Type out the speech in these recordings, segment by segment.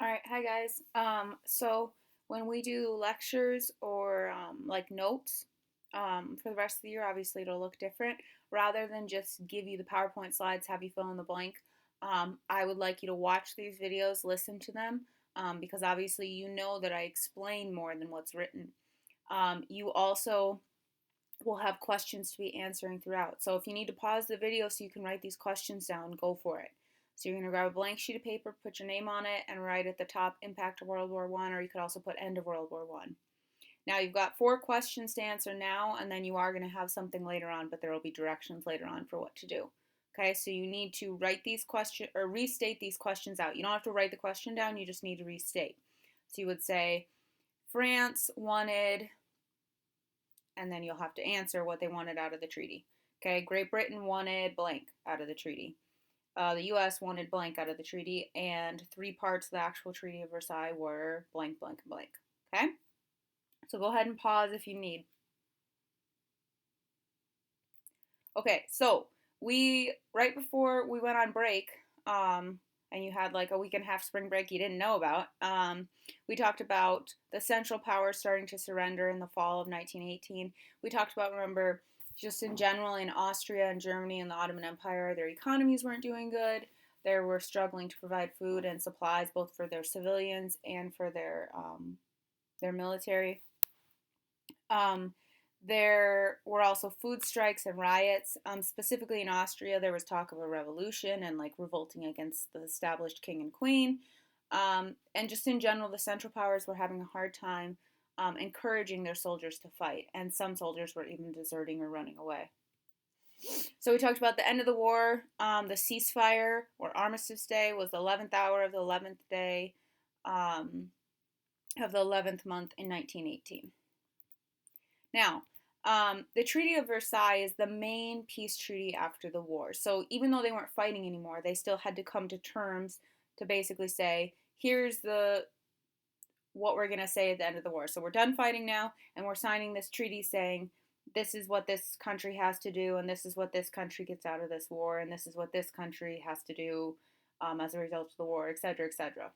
All right, hi guys. So when we do lectures or like notes for the rest of the year, obviously it'll look different. Rather than just give you the PowerPoint slides, have you fill in the blank, I would like you to watch these videos, listen to them, because obviously you know that I explain more than what's written. You also will have questions to be answering throughout. So if you need to pause the video so you can write these questions down, go for it. So you're going to grab a blank sheet of paper, put your name on it, and write at the top impact of World War I, or you could also put end of World War I. Now you've got 4 questions to answer now, and then you are going to have something later on, but there will be directions later on for what to do. Okay, so you need to write these questions or restate these questions out. You don't have to write the question down, you just need to restate. So you would say, France wanted, and then you'll have to answer what they wanted out of the treaty. Okay, Great Britain wanted blank out of the treaty. The U.S. wanted blank out of the treaty, and 3 parts of the actual Treaty of Versailles were blank, blank, and blank. Okay? So go ahead and pause if you need. Okay, so right before we went on break, and you had like a week and a half spring break you didn't know about, we talked about the Central Powers starting to surrender in the fall of 1918. We talked about, remember, just in general in Austria and Germany and the Ottoman Empire, their economies weren't doing good. They were struggling to provide food and supplies both for their civilians and for their military. Um, there were also food strikes and riots. Specifically in Austria, there was talk of a revolution and like revolting against the established king and queen. And just in general, the Central Powers were having a hard time encouraging their soldiers to fight, and some soldiers were even deserting or running away. So we talked about the end of the war. The ceasefire or armistice day was the 11th hour of the 11th day of the 11th month in 1918. Now, the Treaty of Versailles is the main peace treaty after the war. So even though they weren't fighting anymore, they still had to come to terms to basically say, here's what we're going to say at the end of the war. So we're done fighting now, and we're signing this treaty saying this is what this country has to do, and this is what this country gets out of this war, and this is what this country has to do as a result of the war, etc., etc.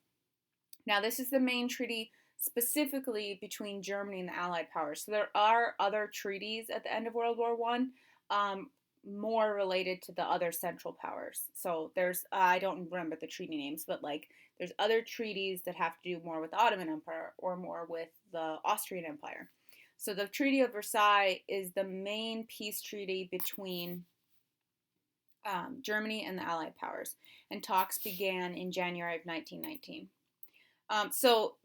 Now, this is the main treaty specifically between Germany and the Allied powers. So there are other treaties at the end of World War I, more related to the other Central powers. So I don't remember the treaty names, but like there's other treaties that have to do more with the Ottoman Empire or more with the Austrian Empire. So the Treaty of Versailles is the main peace treaty between Germany and the Allied powers, and talks began in January of 1919. So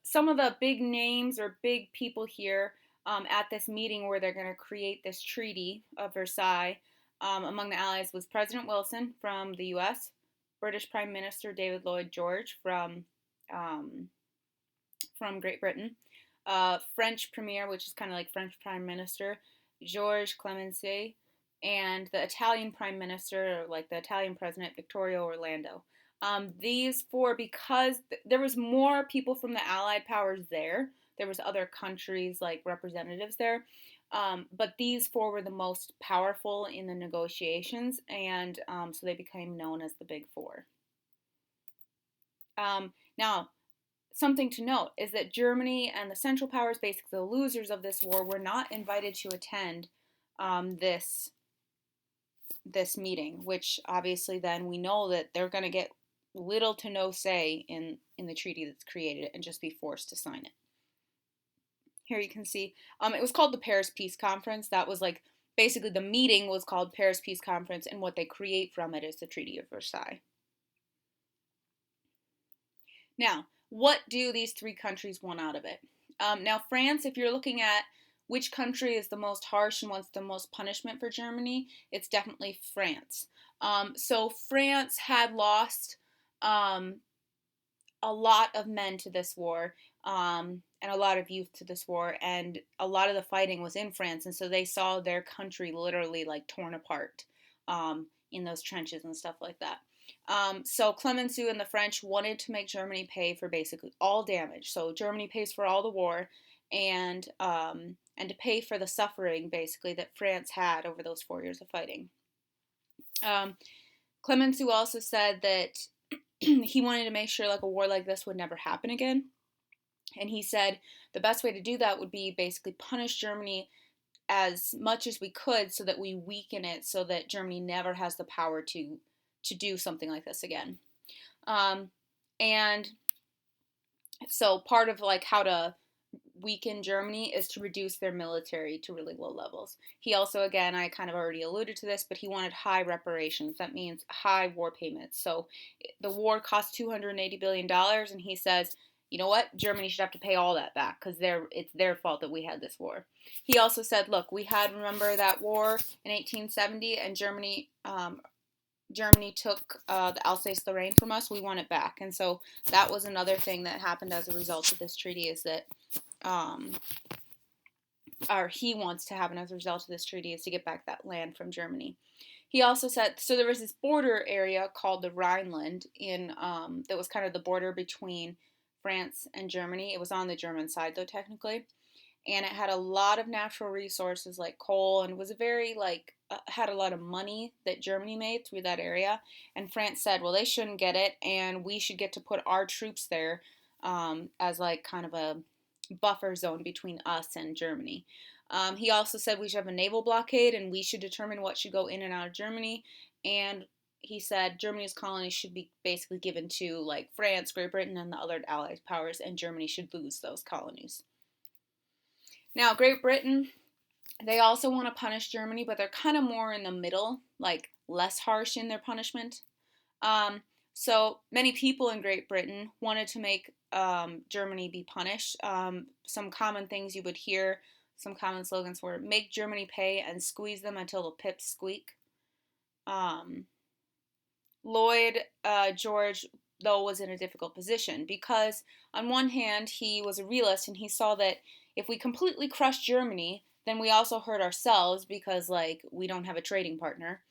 some of the big names or big people here at this meeting where they're going to create this Treaty of Versailles among the Allies was President Wilson from the U.S., British Prime Minister David Lloyd George from Great Britain, French Premier, which is kind of like French Prime Minister, Georges Clemenceau, and the Italian Prime Minister, like the Italian President, Vittorio Orlando. These 4, because there was more people from the Allied powers there, there was other countries like representatives there, but these 4 were the most powerful in the negotiations, and so they became known as the Big Four. Now, something to note is that Germany and the Central Powers, basically the losers of this war, were not invited to attend this meeting, which obviously then we know that they're going to get little to no say in the treaty that's created and just be forced to sign it. Here you can see, it was called the Paris Peace Conference. That was like, basically the meeting was called Paris Peace Conference, and what they create from it is the Treaty of Versailles. Now, what do these 3 countries want out of it? Now, France, if you're looking at which country is the most harsh and wants the most punishment for Germany, it's definitely France. So France had lost a lot of men to this war, and a lot of youth to this war, and a lot of the fighting was in France, and so they saw their country literally like torn apart in those trenches and stuff like that. So Clemenceau and the French wanted to make Germany pay for basically all damage. So Germany pays for all the war, and to pay for the suffering basically that France had over those 4 years of fighting. Clemenceau also said that he wanted to make sure like a war like this would never happen again. And he said the best way to do that would be basically punish Germany as much as we could so that we weaken it so that Germany never has the power to do something like this again. Um, and so part of like how to weaken Germany is to reduce their military to really low levels. He also, again, I kind of already alluded to this, but he wanted high reparations. That means high war payments. So the war cost $280 billion, and he says, you know what? Germany should have to pay all that back because it's their fault that we had this war. He also said, look, we had, remember that war in 1870, and Germany took the Alsace-Lorraine from us. We want it back. And so that was another thing that happened as a result of this treaty is that um, or he wants to happen as a result of this treaty is to get back that land from Germany. He also said so there was this border area called the Rhineland in that was kind of the border between France and Germany. It was on the German side though technically, and it had a lot of natural resources like coal and was a very like had a lot of money that Germany made through that area. And France said, well, they shouldn't get it, and we should get to put our troops there as like kind of a buffer zone between us and Germany. He also said we should have a naval blockade and we should determine what should go in and out of Germany. And he said Germany's colonies should be basically given to like France, Great Britain, and the other Allied powers, and Germany should lose those colonies. Now, Great Britain, they also want to punish Germany, but they're kind of more in the middle, like less harsh in their punishment. Um, so many people in Great Britain wanted to make Germany be punished. Some common things you would hear, some common slogans were make Germany pay and squeeze them until the pips squeak. Um, Lloyd George, though, was in a difficult position because, on one hand, he was a realist and he saw that if we completely crush Germany, then we also hurt ourselves because, like, we don't have a trading partner.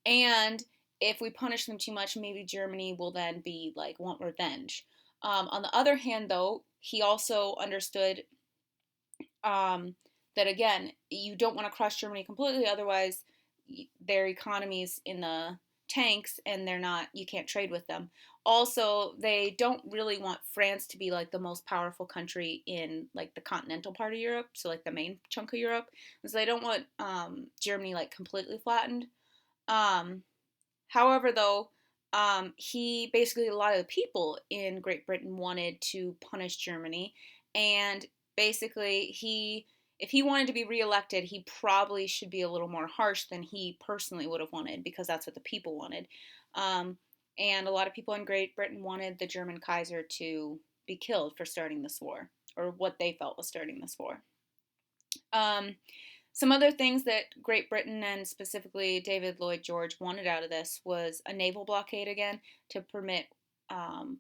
And if we punish them too much, maybe Germany will then be like, want revenge. On the other hand, though, he also understood um, that again, you don't want to crush Germany completely, otherwise their economy's in the tanks and they're not, you can't trade with them. Also, they don't really want France to be like the most powerful country in like the continental part of Europe, so like the main chunk of Europe. So they don't want Germany like completely flattened. Um, However, though, he basically a lot of the people in Great Britain wanted to punish Germany, and basically if he wanted to be reelected, he probably should be a little more harsh than he personally would have wanted because that's what the people wanted. Um, and a lot of people in Great Britain wanted the German Kaiser to be killed for starting this war, or what they felt was starting this war. Um, some other things that Great Britain and specifically David Lloyd George wanted out of this was a naval blockade again to permit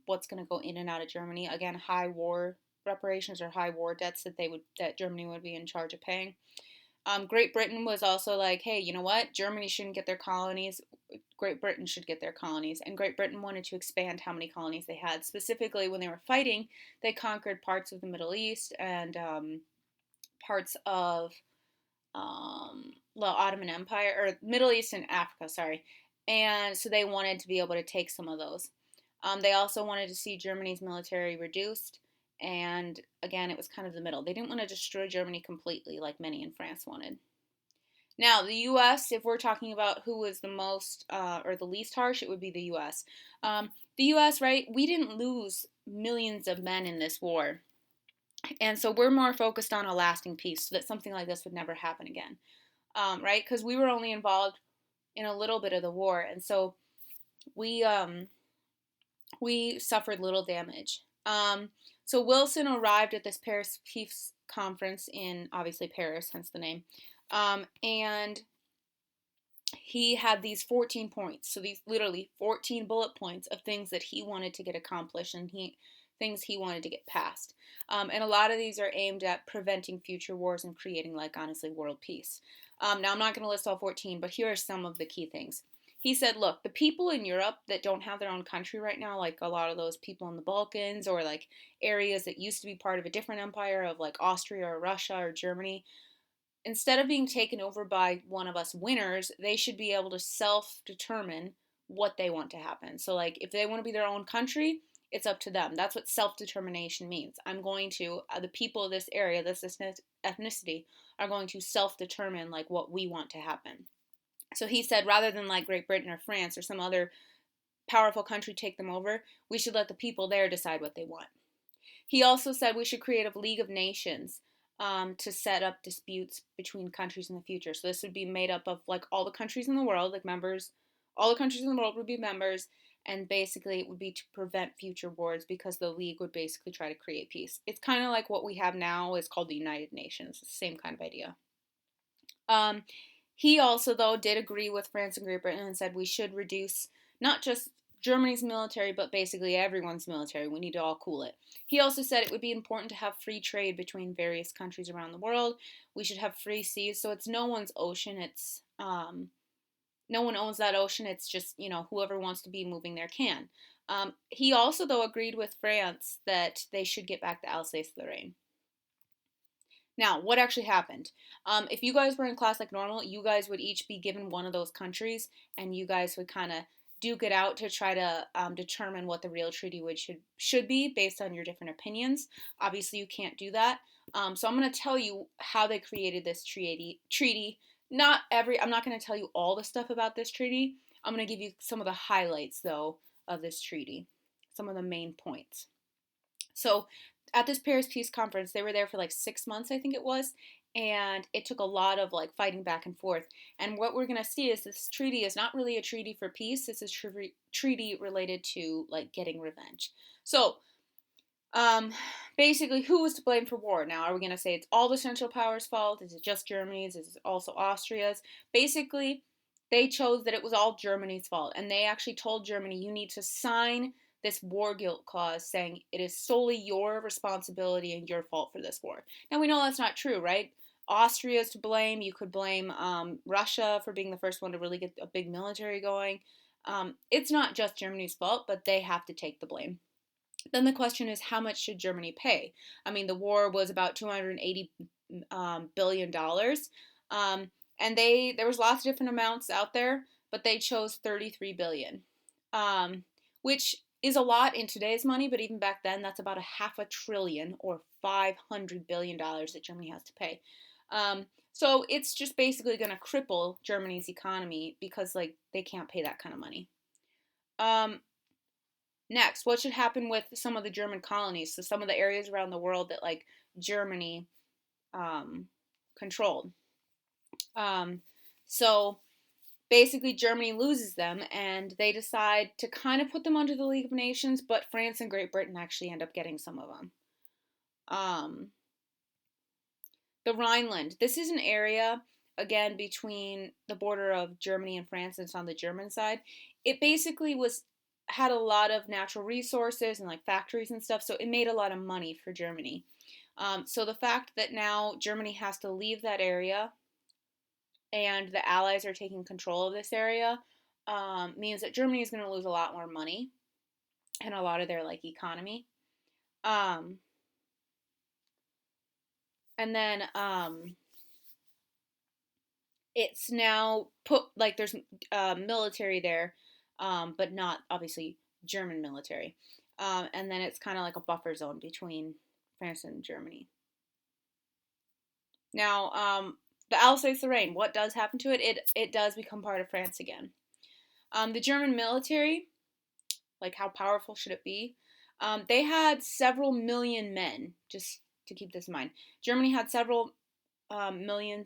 what's going to go in and out of Germany. Again, high war reparations or high war debts that Germany would be in charge of paying. Great Britain was also like, hey, you know what? Germany shouldn't get their colonies. Great Britain should get their colonies. And Great Britain wanted to expand how many colonies they had. Specifically, when they were fighting, they conquered parts of the Middle East and parts of the Ottoman Empire or Middle East and Africa, sorry. And so they wanted to be able to take some of those. They also wanted to see Germany's military reduced. And again, it was kind of the middle. They didn't want to destroy Germany completely like many in France wanted. Now, the U.S., if we're talking about who was the most or the least harsh, it would be the U.S. The U.S., right, we didn't lose millions of men in this war. And so we're more focused on a lasting peace so that something like this would never happen again, right? Because we were only involved in a little bit of the war, and so we we suffered little damage. So Wilson arrived at this Paris Peace Conference in obviously Paris, hence the name, and he had these 14 points. So these literally 14 bullet points of things that he wanted to get accomplished and things he wanted to get passed. And a lot of these are aimed at preventing future wars and creating, like, honestly, world peace. Now, I'm not going to list all 14, but here are some of the key things. He said, look, the people in Europe that don't have their own country right now, like a lot of those people in the Balkans or like areas that used to be part of a different empire of like Austria or Russia or Germany, instead of being taken over by one of us winners, they should be able to self-determine what they want to happen. So, like, if they want to be their own country, it's up to them. That's what self-determination means. I'm going to, the people of this area, this ethnicity, are going to self-determine, like, what we want to happen. So he said, rather than like Great Britain or France or some other powerful country take them over, we should let the people there decide what they want. He also said we should create a League of Nations to set up disputes between countries in the future. So this would be made up of like all the countries in the world, like members. All the countries in the world would be members, and basically it would be to prevent future wars because the League would basically try to create peace. It's kind of like what we have now is called the United Nations. It's the same kind of idea. Um, he also, though, did agree with France and Great Britain and said we should reduce not just Germany's military, but basically everyone's military. We need to all cool it. He also said it would be important to have free trade between various countries around the world. We should have free seas, so it's no one's ocean. It's no one owns that ocean. It's just, you know, whoever wants to be moving there can. He also, though, agreed with France that they should get back to Alsace-Lorraine. Now, what actually happened? If you guys were in class like normal, you guys would each be given one of those countries, and you guys would kind of duke it out to try to determine what the real treaty should be based on your different opinions. Obviously, you can't do that. So I'm going to tell you how they created this treaty. I'm not going to tell you all the stuff about this treaty. I'm going to give you some of the highlights, though, of this treaty, some of the main points. So at this Paris Peace Conference, they were there for like 6 months, I think it was, and it took a lot of like fighting back and forth. And what we're gonna see is this treaty is not really a treaty for peace. This is treaty related to like getting revenge. So basically, who was to blame for war? Now, are we gonna say it's all the Central Powers' fault? Is it just Germany's? Is it also Austria's? Basically, they chose that it was all Germany's fault, and they actually told Germany, you need to sign this war guilt clause saying it is solely your responsibility and your fault for this war. Now, we know that's not true, right? Austria is to blame. You could blame Russia for being the first one to really get a big military going. It's not just Germany's fault, but they have to take the blame. Then the question is, how much should Germany pay? I mean, the war was about $280 billion. And there was lots of different amounts out there, but they chose 33 billion, which is a lot in today's money, but even back then, that's about a half a trillion or $500 billion that Germany has to pay. So it's just basically going to cripple Germany's economy because like they can't pay that kind of money. Next, what should happen with some of the German colonies? So some of the areas around the world that like Germany controlled. So basically Germany loses them and they decide to kind of put them under the League of Nations, but France and Great Britain actually end up getting some of them. The Rhineland. This is an area, again, between the border of Germany and France, and it's on the German side. It basically had a lot of natural resources and like factories and stuff, so it made a lot of money for Germany. So the fact that now Germany has to leave that area and the Allies are taking control of this area means that Germany is going to lose a lot more money and a lot of their like economy. And then it's now put like there's military there, but not obviously German military. And then it's kind of like a buffer zone between France and Germany. Now, the Alsace-Lorraine, what does happen to it? It does become part of France again. The German military, like how powerful should it be? They had several million men, just to keep this in mind. Germany had several million,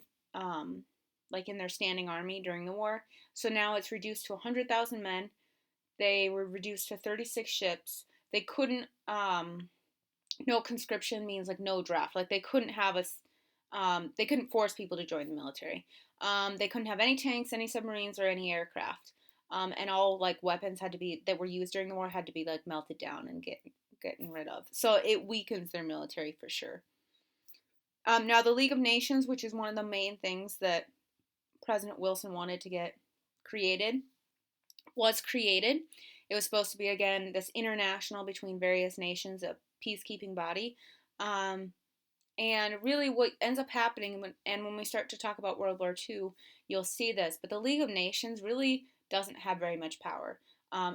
like in their standing army during the war. So now it's reduced to 100,000 men. They were reduced to 36 ships. They couldn't, no conscription means like no draft. Like they couldn't they couldn't force people to join the military. They couldn't have any tanks, any submarines, or any aircraft. And all like weapons that were used during the war had to be like melted down and getting rid of. So it weakens their military for sure. Now the League of Nations, which is one of the main things that President Wilson wanted to get created, was created. It was supposed to be, again, this international between various nations, a peacekeeping body. And really what ends up happening, and when we start to talk about World War II, you'll see this, but the League of Nations really doesn't have very much power.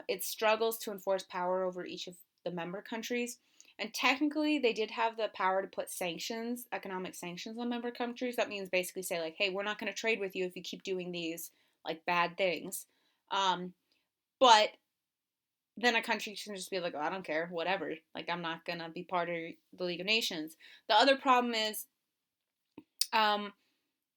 It struggles to enforce power over each of the member countries. And technically, they did have the power to put sanctions, economic sanctions on member countries. That means basically say, like, hey, we're not going to trade with you if you keep doing these, like, bad things. But then a country can just be like, oh, I don't care, whatever. Like, I'm not going to be part of the League of Nations. The other problem is um,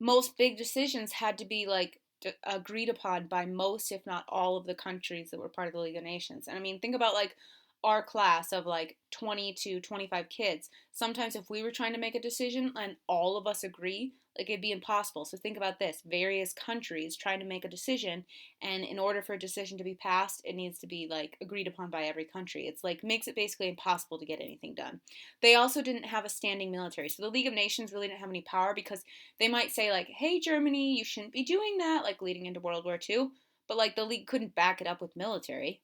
most big decisions had to be like agreed upon by most, if not all, of the countries that were part of the League of Nations. And I mean, think about like our class of like 20 to 25 kids. Sometimes if we were trying to make a decision and all of us agree, like it'd be impossible. So think about this, various countries trying to make a decision, and in order for a decision to be passed, it needs to be like agreed upon by every country. It's like makes it basically impossible to get anything done. They also didn't have a standing military. So the League of Nations really didn't have any power because they might say like, hey, Germany, you shouldn't be doing that, like leading into World War II. But like the League couldn't back it up with military.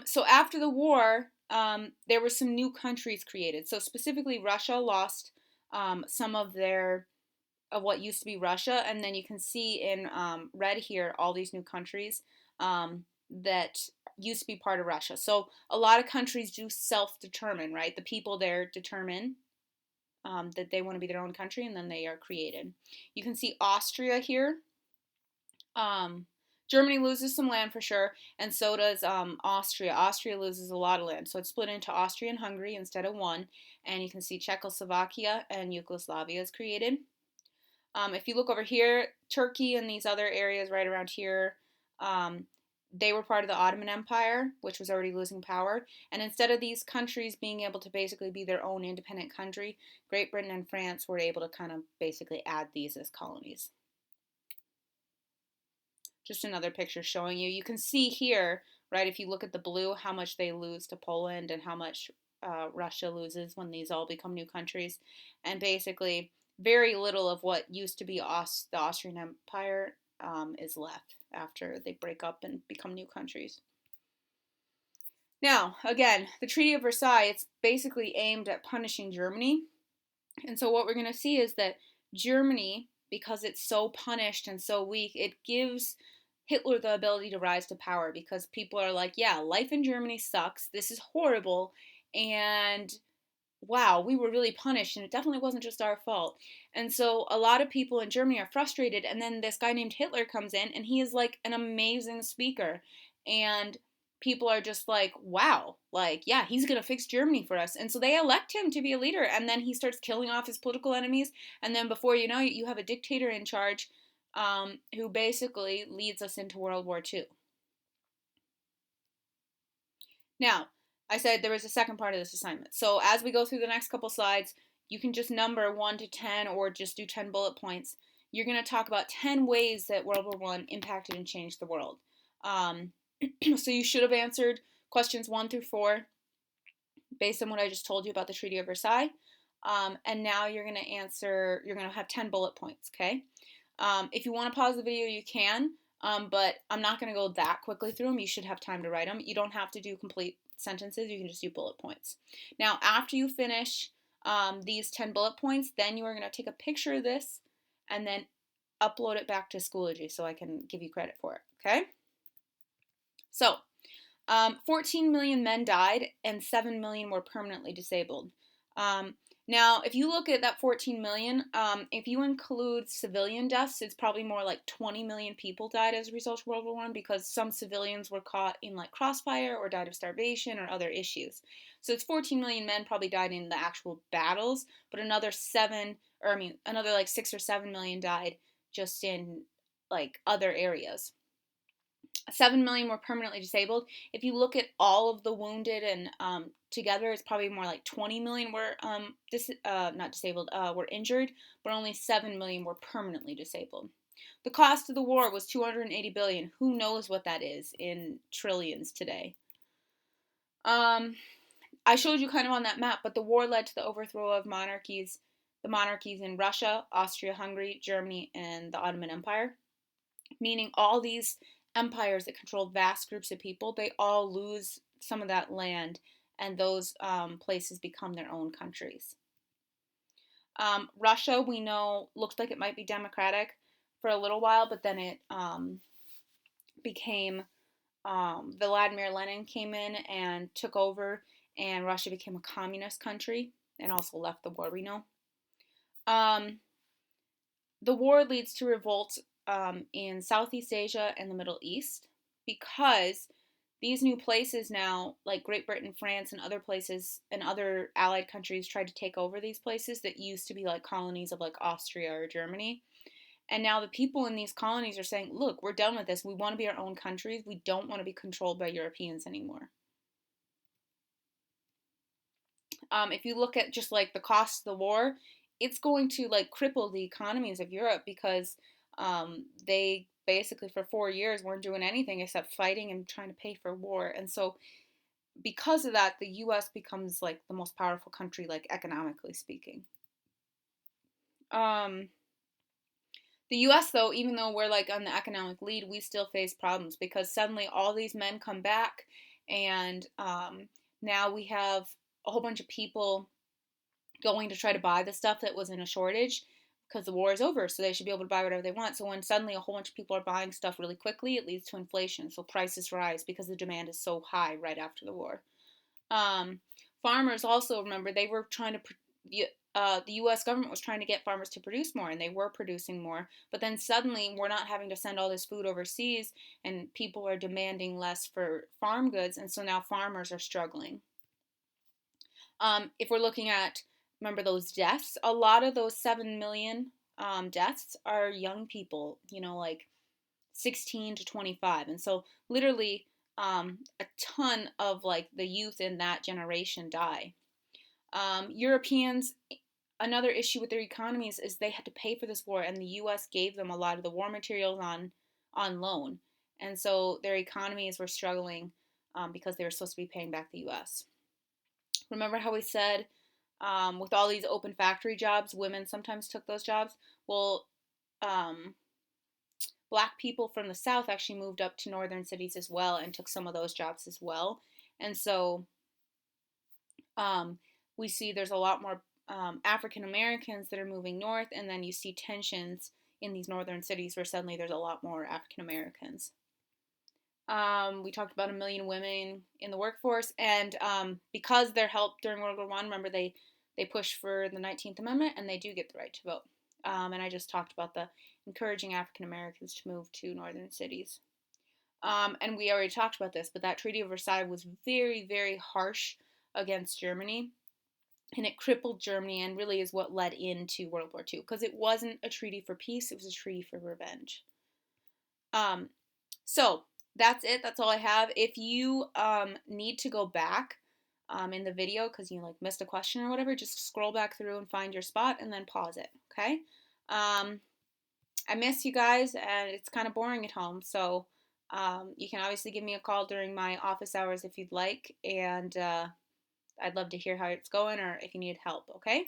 So after the war, there were some new countries created. So specifically, Russia lost some of what used to be Russia, and then you can see in red here all these new countries that used to be part of Russia. So a lot of countries do self-determine, right? The people there determine that they want to be their own country, and then they are created. You can see Austria here. Um, Germany loses some land for sure, and so does Austria. Austria loses a lot of land, so it's split into Austria and Hungary instead of one. And you can see Czechoslovakia and Yugoslavia is created. If you look over here, Turkey and these other areas right around here, um, they were part of the Ottoman Empire, which was already losing power. And instead of these countries being able to basically be their own independent country, Great Britain and France were able to kind of basically add these as colonies. Just another picture showing you. You can see here, right, if you look at the blue, how much they lose to Poland and how much Russia loses when these all become new countries. And basically, very little of what used to be the Austrian Empire is left after they break up and become new countries. Now, again, the Treaty of Versailles, it's basically aimed at punishing Germany. And so what we're going to see is that Germany, because it's so punished and so weak, it gives Hitler the ability to rise to power because people are like, yeah, life in Germany sucks. This is horrible. And wow, we were really punished and it definitely wasn't just our fault. And so a lot of people in Germany are frustrated. And then this guy named Hitler comes in and he is like an amazing speaker. And people are just like, wow, like, yeah, he's going to fix Germany for us. And so they elect him to be a leader. And then he starts killing off his political enemies. And then before you know it, you have a dictator in charge who basically leads us into World War II. Now, I said there was a second part of this assignment. So as we go through the next couple slides, you can just number 1 to 10 or just do 10 bullet points. You're going to talk about 10 ways that World War I impacted and changed the world. So you should have answered questions 1 through 4 based on what I just told you about the Treaty of Versailles. And now you're going to have 10 bullet points, okay? If you want to pause the video, you can. But I'm not going to go that quickly through them. You should have time to write them. You don't have to do complete sentences. You can just do bullet points. Now, after you finish these 10 bullet points, then you are going to take a picture of this and then upload it back to Schoology so I can give you credit for it, okay? So, 14 million men died and 7 million were permanently disabled. Now, if you look at that 14 million, if you include civilian deaths, it's probably more like 20 million people died as a result of World War I because some civilians were caught in like crossfire or died of starvation or other issues. So it's 14 million men probably died in the actual battles, but another like 6 or 7 million died just in like other areas. 7 million were permanently disabled. If you look at all of the wounded and together, it's probably more like 20 million were not disabled, were injured, but only 7 million were permanently disabled. The cost of the war was 280 billion. Who knows what that is in trillions today? I showed you kind of on that map, but the war led to the overthrow of the monarchies in Russia, Austria-Hungary, Germany, and the Ottoman Empire, meaning all these empires that controlled vast groups of people, they all lose some of that land, and those places become their own countries. Russia, we know, looks like it might be democratic. for a little while, but then it became Vladimir Lenin came in and took over, and Russia became a communist country and also left the war, we know. Um, the war leads to revolts in Southeast Asia and the Middle East because these new places now, like Great Britain, France, and other places and other allied countries, tried to take over these places that used to be like colonies of like Austria or Germany. And now the people in these colonies are saying, look, we're done with this. We want to be our own countries. We don't want to be controlled by Europeans anymore. If you look at just like the cost of the war, it's going to like cripple the economies of Europe because they basically for 4 years weren't doing anything except fighting and trying to pay for war. And so because of that, the US becomes like the most powerful country, like economically speaking. Um, the US, though, even though we're like on the economic lead, we still face problems because suddenly all these men come back, and now we have a whole bunch of people going to try to buy the stuff that was in a shortage because the war is over, so they should be able to buy whatever they want. So when suddenly a whole bunch of people are buying stuff really quickly, it leads to inflation. So prices rise because the demand is so high right after the war. Um, Farmers also, remember, they were trying to the U.S. government was trying to get farmers to produce more, and they were producing more. But then suddenly, we're not having to send all this food overseas, and people are demanding less for farm goods, and so now farmers are struggling. If we're looking at, remember those deaths, a lot of those 7 million deaths are young people, like 16 to 25. And so, literally, a ton of like the youth in that generation die. Europeans, another issue with their economies is they had to pay for this war, and the U.S. gave them a lot of the war materials on loan, and so their economies were struggling because they were supposed to be paying back the U.S. Remember how we said with all these open factory jobs, women sometimes took those jobs? Well, um, black people from the South actually moved up to northern cities as well and took some of those jobs as well. And so um, we see there's a lot more African Americans that are moving north, and then you see tensions in these northern cities where suddenly there's a lot more African Americans. We talked about 1 million women in the workforce, and because they're helped during World War I, remember they pushed for the 19th Amendment, and they do get the right to vote. And I just talked about the encouraging African Americans to move to northern cities. And we already talked about this, but that Treaty of Versailles was very, very harsh against Germany, and it crippled Germany, and really is what led into World War II, because it wasn't a treaty for peace; it was a treaty for revenge. Um, so that's it. That's all I have. If you need to go back in the video because you like missed a question or whatever, just scroll back through and find your spot and then pause it. Okay. I miss you guys, and it's kind of boring at home. So you can obviously give me a call during my office hours if you'd like, and I'd love to hear how it's going or if you need help. Okay.